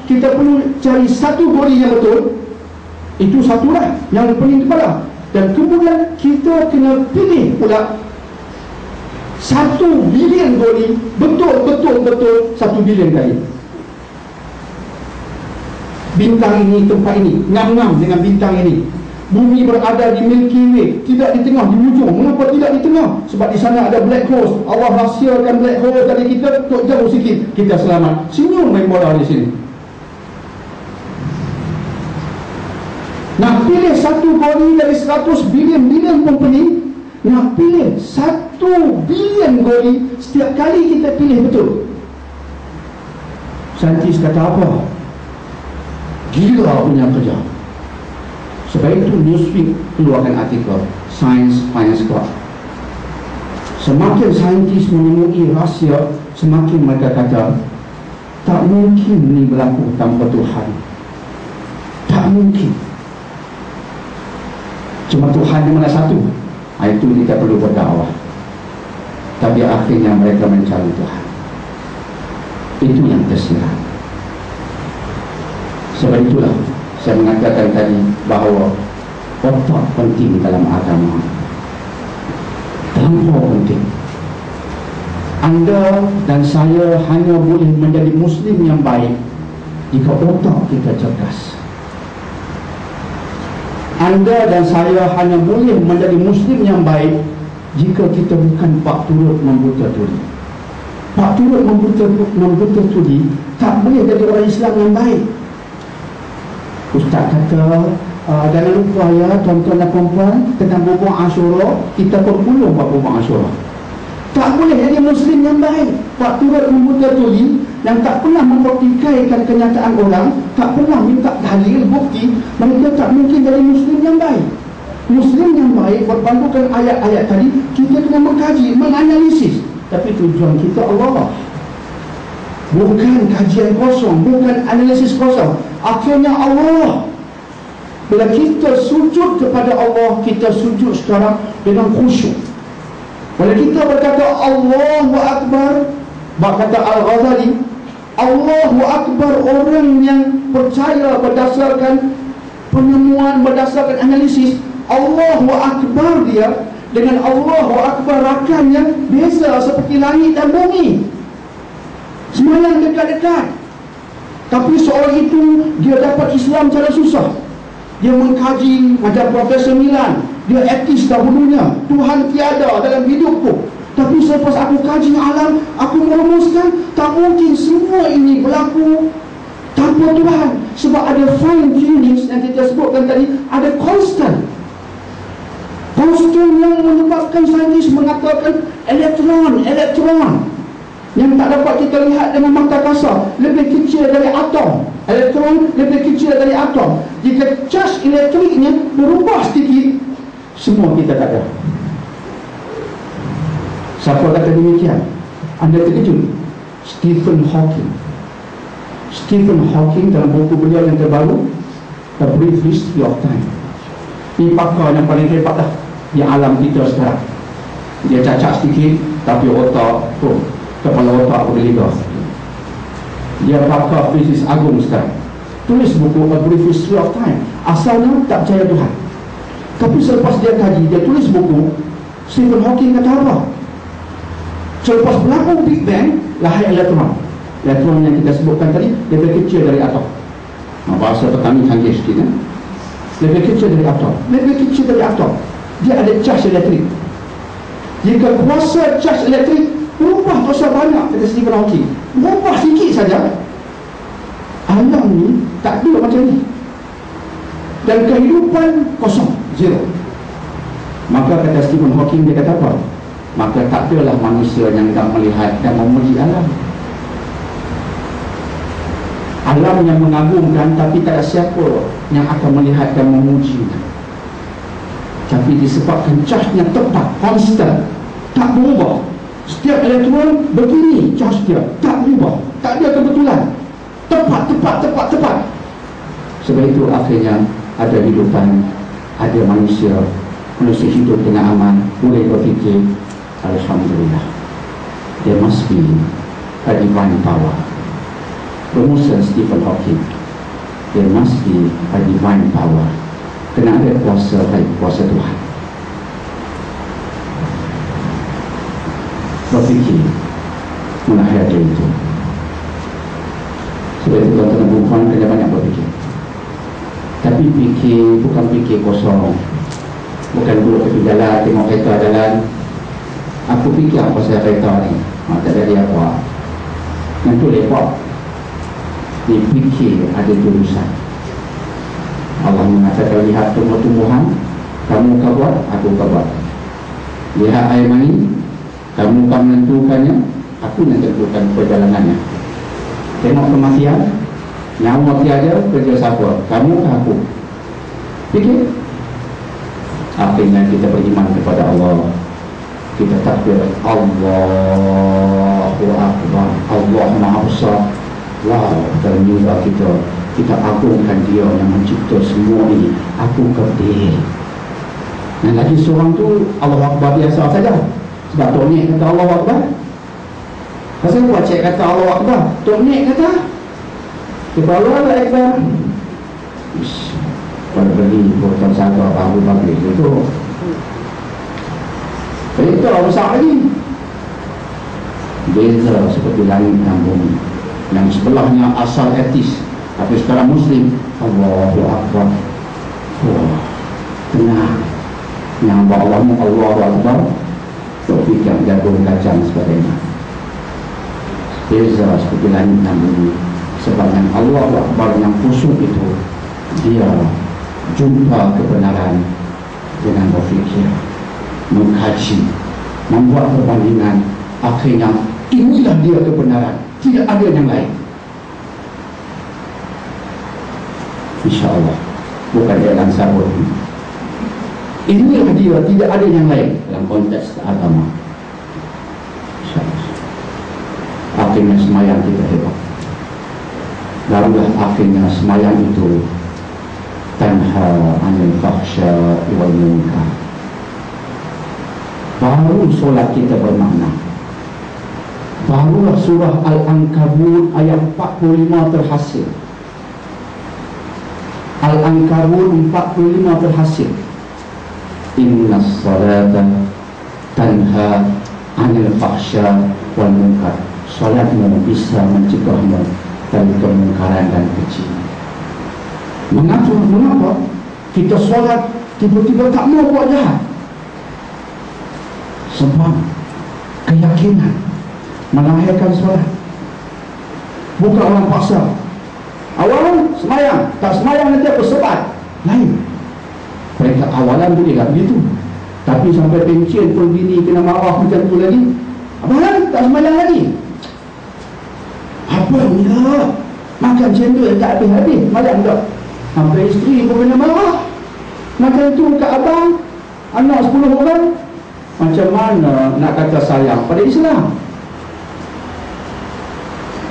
kita perlu cari satu body yang betul. Itu satulah yang pening kepala. Dan kemudian kita kena pilih pula 1 bilion body, betul 1 bilion kali. Bintang ini, tempat ini ngam-ngam dengan bintang ini. Bumi berada di Milky Way, tidak di tengah, di ujung. Mengapa tidak di tengah? Sebab di sana ada black hole. Allah rahsiakan black hole dari kita, tok jauh sikit kita selamat. Senyum main bola di sini. Nak pilih 1 body dari 100 bilion company, nak pilih 1 bilion body, setiap kali kita pilih betul. Saintis kata apa? Gila punya kerja. Sebab itu Newsweek keluarkan artikel Science Finds God. Semakin saintis menemui rahsia, semakin mereka kata tak mungkin ini berlaku tanpa Tuhan. Tak mungkin. Cuma Tuhan di mana satu? Itu kita perlu berdakwah. Tapi akhirnya mereka mencari Tuhan. Itu yang tersirat. Sebab itulah saya mengatakan tadi bahawa otak penting dalam agama. Terlampau penting. Anda dan saya hanya boleh menjadi Muslim yang baik jika otak kita cerdas. Anda dan saya hanya boleh menjadi Muslim yang baik jika kita bukan pak turut membuta tuli. Pak turut membuta tuli tak boleh jadi orang Islam yang baik. Ustaz kata jangan lupa ya tuan-tuan dan puan-puan, tentang bubur Ashura, kita berpuluh buat bubur Ashura. Tak boleh jadi Muslim yang baik pak turut membuta tuli, yang tak pernah mempertikaikan kenyataan orang, tak pernah minta dalil bukti, mereka tak mungkin jadi Muslim yang baik. Muslim yang baik berpandukan ayat-ayat tadi, kita kena mengkaji, menganalisis. Tapi tujuan kita Allah, bukan kajian kosong, bukan analisis kosong. Akhirnya Allah. Bila kita sujud kepada Allah, kita sujud sekarang dengan khusyuk. Bila kita berkata Allahu Akbar, berkata Al-Ghazali, Allahu Akbar, orang yang percaya berdasarkan penemuan, berdasarkan analisis. Allahu Akbar dia dengan Allahu Akbar rakannya beza seperti langit dan bumi. Semuanya dekat-dekat. Tapi seorang itu dia dapat Islam cara susah. Dia mengkaji macam Profesor Milan, dia etis dahulunya, Tuhan tiada dalam hidupku. Tapi selepas aku kaji alam, aku merumuskan tak mungkin semua ini berlaku tanpa Tuhan. Sebab ada fine tunings yang kita sebutkan tadi, ada constant yang menyebabkan saintis mengatakan elektron yang tak dapat kita lihat dengan mata kasar lebih kecil dari atom. Elektron lebih kecil dari atom. Jika charge elektriknya berubah sedikit, semua kita tak ada. Siapa kata demikian? Anda terkejut? Stephen Hawking dalam buku beliau yang terbaru, A Brief History of Time. Ini pakar yang paling hebat dah di alam kita sekarang. Dia cacat sedikit, tapi otak kepala otak boleh lidah. Dia pakar fisis agung sekarang. Tulis buku A Brief History of Time. Asalnya tak percaya Tuhan, tapi selepas dia kaji, dia tulis buku. Stephen Hawking kata apa? Selepas berlaku Big Bang, lahir elektron. Elektron yang kita sebutkan tadi lebih kecil dari atom. Bahasa petani canggih sikit, lebih kecil dari atom. Lebih kecil dari atom. Dia ada charge elektrik. Jika kuasa charge elektrik berubah kuasa banyak, kata Stephen Hawking, berubah sikit saja, alam ni tak ada macam ni, dan kehidupan kosong, zero. Maka kata Stephen Hawking, dia kata apa? Maka tak adalah manusia yang tak melihat dan memuji alam. Alam yang mengagumkan, tapi tak ada siapa yang akan melihat dan memujinya. Tapi disebabkan charge-nya tepat, konstan, tak berubah. Setiap elektron begini charge dia, tak berubah, tak ada kebetulan, tepat. Sebab itu akhirnya ada hidupan, ada manusia hidup dengan aman, boleh berfikir, Alhamdulillah. There must be a divine power. rumusan Stephen Hawking. There must be a divine power. Kena ada kuasa baik, kuasa Tuhan. Berfikir menghadapi itu. Sebab itu tuan-tuan dan puan kena banyak berfikir. Tapi fikir bukan fikir kosong. Bukan duduk tepi jalan, tengok kereta jalan. Aku fikir apa pasal kereta ni. Tak ada apa. Yang tu lepak. Dipikir ada jurusan. Allah mengatakan, lihat tumbuh-tumbuhan, kamu kau buat, aku kau buat. Lihat air mani, kamu kau menentukannya, aku menentukan perjalanannya. Tengok kematian, nyawa tiada, kerja siapa? Kamu ke aku? Fikir. Akhirnya kita beriman kepada Allah. Kita takbir, Allahu Akbar, Allah Maha Besar. Wow, ternyata kita agungkan Dia yang mencipta semua ini. Aku kerdil. Dan lagi seorang tu Allah Akbar biasa saja. Sebab Tok Nik kata Allah Akbar. Pasal buat cik kata Allah Akbar, Tok Nik kata kita Allah Akbar. Pada beli botol satu baru bagi itu. Itu besar lagi. Beza seperti langit dan bumi. Yang sebelahnya asal etis, tapi sekarang Muslim. Allahu Akbar. Wah, tenang. Yang bawahmu Allahu Akbar, fikir jagung kacang sebagainya. Beza seperti langit dan bumi. Sebab yang Allahu Akbar yang khusyuk itu, dia jumpa kebenaran dengan berfikir, mengkaji, membuat perbandingan. Akhirnya inilah dia kebenaran, tidak ada yang lain. InsyaAllah. Bukan jalan sabun. Inilah dia, tidak ada yang lain dalam konteks agama. InsyaAllah. Akhirnya semayang kita hebat. Barulah akhirnya semayang itu tanha anil fahsya wal munkar. Baru solat kita bermakna. Barulah surah Al-Ankabut ayat 45 terhasil. Al-Ankabut 45 terhasil. Inna salata tanha anil fahsya wal munkar. Salatmu bisa mencegahmu dari kemungkaran dan keji. Mengapa kita solat tiba-tiba tak mau buat jahat? Sebab keyakinan melahirkan solat. Bukan orang paksa. Awalan semayang, tak semayang nanti apa sebat. Lain. Mereka awalan boleh tak begitu. Tapi sampai pencen pun bini kena marah macam tu lagi. Abang tak semayang lagi. Apa ni lah? Makan cendol tak habis-habis. Malam tak. Sampai isteri pun kena marah. Makan tu kat abang, anak 10 orang. Macam mana nak kata sayang pada Islam?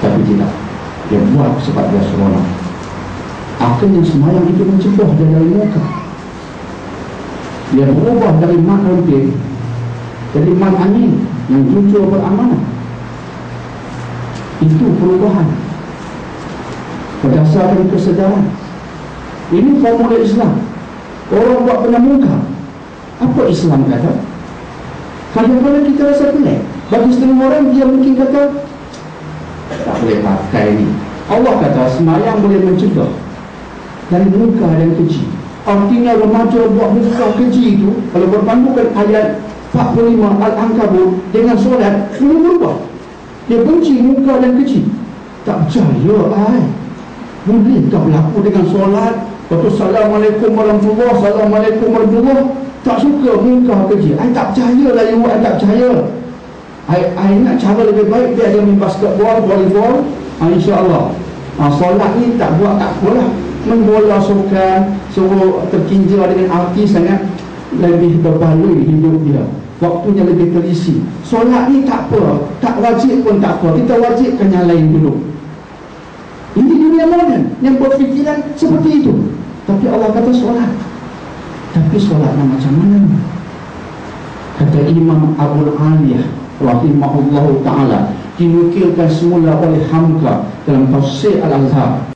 Tapi tidak. Dia buat sebab dia seronok. Akhirnya semayang itu mencegah dia dari muka. Dia berubah dari mat ramping jadi mat angin yang jujur beramanah. Itu perubahan berdasarkan kesedaran. Ini formula Islam. Orang buat benda muka. Apa Islam kata? Kadang-kadang kita rasa pelik. Bagi setengah orang dia mungkin kata tak boleh pakai ni. Allah kata semayang boleh mencegah dari muka dan keji. Artinya remaja buat muka keji itu, kalau berbandingkan ayat 45 Al-Ankabut dengan solat, dia berubah. Dia benci muka dan keji. Tak percaya ai. Boleh tak berlaku dengan solat? Lepas tu Assalamualaikum warahmatullahi, Assalamualaikum warahmatullahi. Tak suka muka keji. I tak percaya lah you, I tak percaya. I ingat cara lebih baik dia ada main basketball, volleyball. InsyaAllah. Solat ni tak buat tak apalah. Main bola sukan, suruh terkinja dengan artis sangat lebih berbaloi hidup dia. Waktunya lebih terisi. Solat ni tak apa, tak wajib pun tak apa. Kita wajibkan yang lain dulu. Ini dunia moden yang berfikiran seperti itu. Tapi Allah kata solat. Tapi solatnya macam mana? Kata Imam Abul Aliyah rahimahullahu ta'ala, dinukilkan semula oleh Hamka dalam tafsir Al-Azhar.